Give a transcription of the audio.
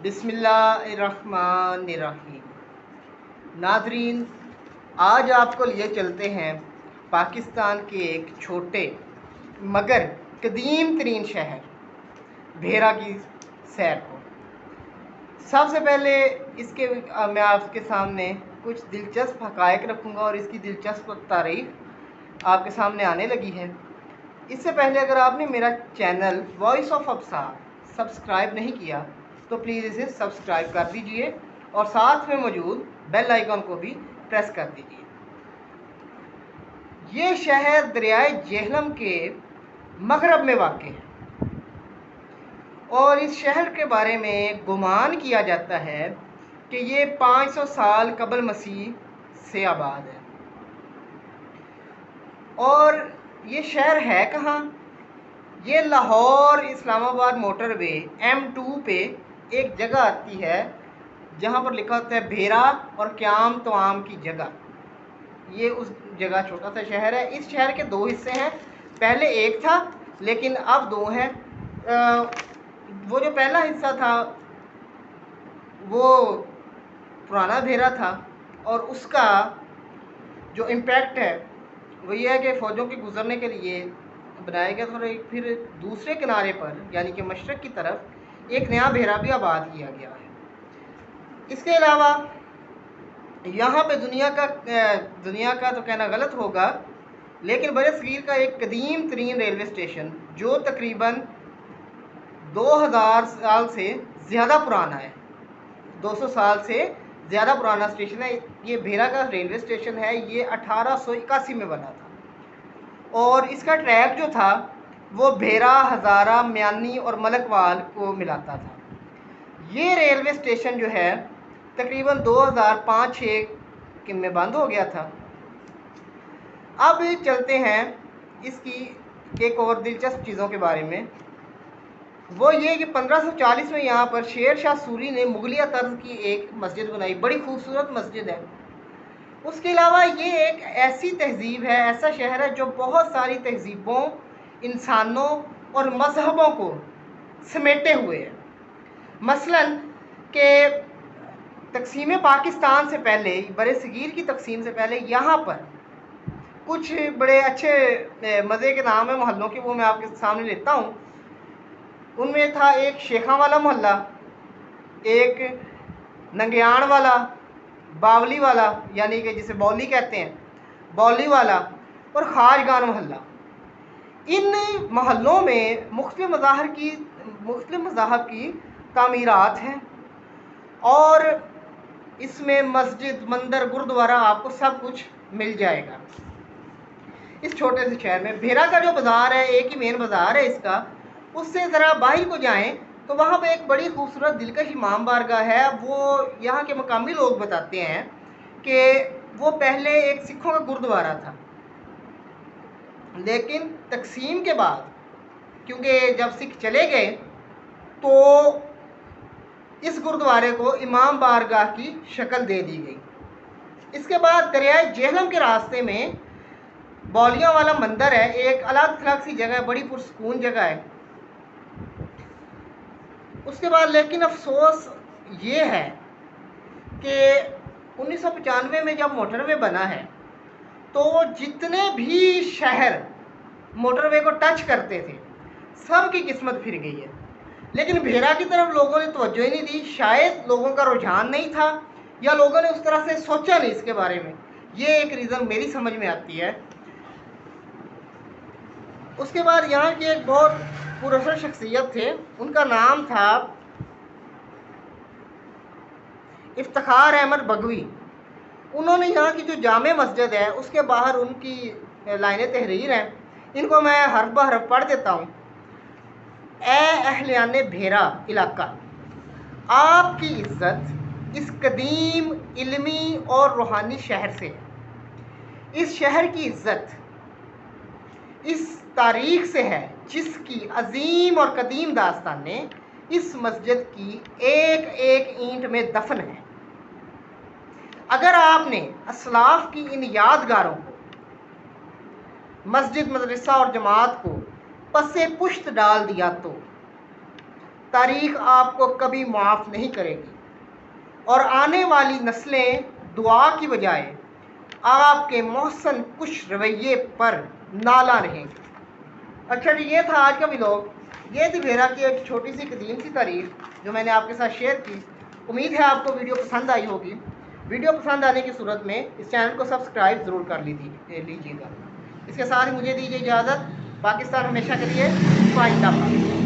بسم اللہ الرحمن الرحیم۔ ناظرین، آج آپ کو لیے چلتے ہیں پاکستان کے ایک چھوٹے مگر قدیم ترین شہر بھیرا کی سیر کو۔ سب سے پہلے میں آپ کے سامنے کچھ دلچسپ حقائق رکھوں گا اور اس کی دلچسپ تاریخ آپ کے سامنے آنے لگی ہے۔ اس سے پہلے اگر آپ نے میرا channel voice of Absar subscribe نہیں کیا تو پلیز اسے سبسکرائب کر دیجئے اور ساتھ میں موجود بیل آئیکن کو بھی پریس کر دیجئے۔ یہ شہر دریائے جہلم کے مغرب میں واقع ہے اور اس شہر کے بارے میں گمان کیا جاتا ہے کہ یہ 500 سال قبل مسیح سے آباد ہے۔ اور یہ شہر ہے کہاں؟ یہ لاہور اسلام آباد موٹر وے M2 پہ ایک جگہ آتی ہے جہاں پر لکھا ہوتا ہے بھیرا اور قیام توام کی جگہ۔ یہ اس جگہ چھوٹا سا شہر ہے۔ اس شہر کے 2 حصے ہیں، پہلے ایک تھا لیکن اب 2 ہیں۔ وہ جو پہلا حصہ تھا وہ پرانا بھیرا تھا اور اس کا جو امپیکٹ ہے وہ یہ ہے کہ فوجوں کے گزرنے کے لیے بنایا گیا تھا، اور پھر دوسرے کنارے پر یعنی کہ مشرق کی طرف ایک نیا بھیرا بھی آباد کیا گیا ہے۔ اس کے علاوہ یہاں پہ دنیا کا تو کہنا غلط ہوگا لیکن بر صغیر کا ایک قدیم ترین ریلوے اسٹیشن جو تقریباً 2000 سال سے زیادہ پرانا ہے، 200 سال سے زیادہ پرانا اسٹیشن ہے۔ یہ بھیرا کا ریلوے اسٹیشن ہے، یہ 1881 میں بنا تھا اور اس کا ٹریک جو تھا وہ بھیرا، ہزارہ، میانی اور ملکوال کو ملاتا تھا۔ یہ ریلوے اسٹیشن جو ہے تقریباً 2005-06 میں بند ہو گیا تھا۔ اب چلتے ہیں اس کی ایک اور دلچسپ چیزوں کے بارے میں۔ وہ یہ کہ 1540 میں یہاں پر شیر شاہ سوری نے مغلیہ طرز کی ایک مسجد بنائی، بڑی خوبصورت مسجد ہے۔ اس کے علاوہ یہ ایک ایسی تہذیب ہے، ایسا شہر ہے جو بہت ساری تہذیبوں، انسانوں اور مذہبوں کو سمیٹے ہوئے ہے۔ مثلاً کہ تقسیم پاکستان سے پہلے، بر صغیر کی تقسیم سے پہلے یہاں پر کچھ بڑے اچھے مزے کے نام ہیں محلوں کے، وہ میں آپ کے سامنے لیتا ہوں۔ ان میں تھا ایک شیخاں والا محلہ، ایک ننگیان والا، باولی والا یعنی کہ جسے بولی کہتے ہیں، بولی والا، اور خواجگان محلہ۔ ان محلوں میں مختلف مذاہب کی تعمیرات ہیں اور اس میں مسجد، مندر، گردوارہ آپ کو سب کچھ مل جائے گا اس چھوٹے سے شہر میں۔ بھیرا کا جو بازار ہے، ایک ہی مین بازار ہے اس کا، اس سے ذرا باہر کو جائیں تو وہاں پہ ایک بڑی خوبصورت دلکش امام بارگاہ ہے۔ وہ یہاں کے مقامی لوگ بتاتے ہیں کہ وہ پہلے ایک سکھوں کا گردوارہ تھا، لیکن تقسیم کے بعد کیونکہ جب سکھ چلے گئے تو اس گردوارے کو امام بارگاہ کی شکل دے دی گئی۔ اس کے بعد دریائے جہلم کے راستے میں بولیاں والا مندر ہے، ایک الگ تھلگ سی جگہ ہے، بڑی پرسکون جگہ ہے۔ اس کے بعد لیکن افسوس یہ ہے کہ 1995 میں جب موٹر وے بنا ہے تو جتنے بھی شہر موٹر وے کو ٹچ کرتے تھے سب کی قسمت پھر گئی ہے، لیکن بھیرا کی طرف لوگوں نے توجہ ہی نہیں دی۔ شاید لوگوں کا رجحان نہیں تھا یا لوگوں نے اس طرح سے سوچا نہیں اس کے بارے میں، یہ ایک ریزن میری سمجھ میں آتی ہے۔ اس کے بعد یہاں کی ایک بہت پراثر شخصیت تھے، ان کا نام تھا افتخار احمد بگوی۔ انہوں نے یہاں کی جو جامع مسجد ہے اس کے باہر ان کی لائن تحریر ہیں، ان کو میں حرف بہ حرف پڑھ دیتا ہوں۔ اے اہلیان بھیرا علاقہ، آپ کی عزت اس قدیم علمی اور روحانی شہر سے ہے۔ اس شہر کی عزت اس تاریخ سے ہے جس کی عظیم اور قدیم داستانیں اس مسجد کی ایک ایک اینٹ میں دفن ہیں۔ اگر آپ نے اسلاف کی ان یادگاروں کو، مسجد، مدرسہ اور جماعت کو پس پشت ڈال دیا تاریخ آپ کو کبھی معاف نہیں کرے گی، اور آنے والی نسلیں دعا کی بجائے آپ کے محسن کش رویے پر نالا رہیں گے۔ اچھا جی، یہ تھا آج کا ولاگ، یہ تھی بھیرا کی ایک چھوٹی سی قدیم سی تاریخ جو میں نے آپ کے ساتھ شیئر کی۔ امید ہے آپ کو ویڈیو پسند آئی ہوگی۔ ویڈیو پسند آنے کی صورت میں اس چینل کو سبسکرائب ضرور کر لیجیے گا۔ اس کے ساتھ ہی مجھے دیجیے اجازت۔ پاکستان ہمیشہ کے لیے زندہ باد۔